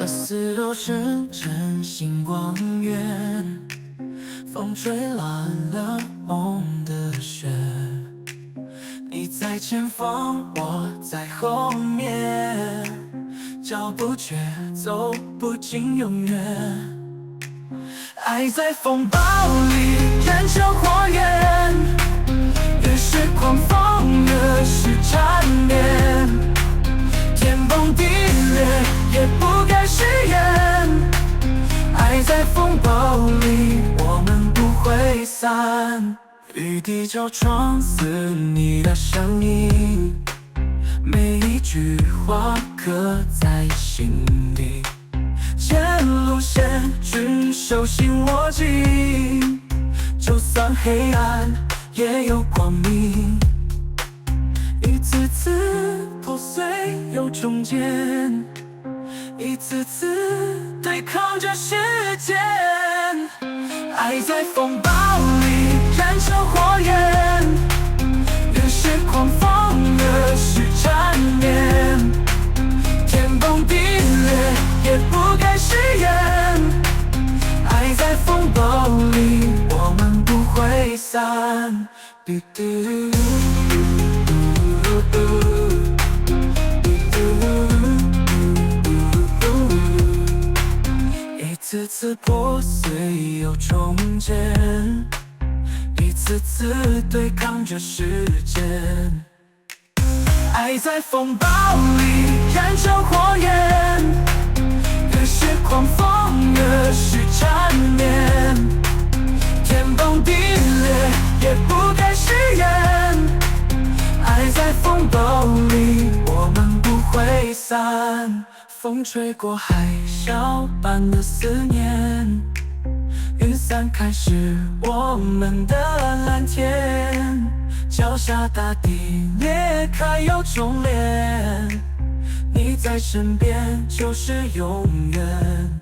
似都是真心光源，风吹乱了梦的雪。你在前方，我在后面，脚步却走不进永远。爱在风暴里燃成火焰，越是狂风越是缠绵，天崩地裂也不该食言。爱在风暴里，我们不会散。雨滴照窗，似你的声音，每一句话刻在心底。前路线，只手心握紧，就算黑暗也有光明。一次次破碎又重建，一次次对抗着时间。爱在风暴里燃成火焰，越是狂风越是缠绵，天崩地裂也不该食言。爱在风暴里，我们不会散。嘟嘟嘟嘟一次次破碎又重建，一次次对抗着时间。爱在风暴里燃成火焰，越是狂风越是缠绵，天崩地裂也不该食言。爱在风暴里，我们不会散。风吹过海啸般的思念，雨伞开始我们的蓝天，脚下大地裂开又重连，你在身边就是永远。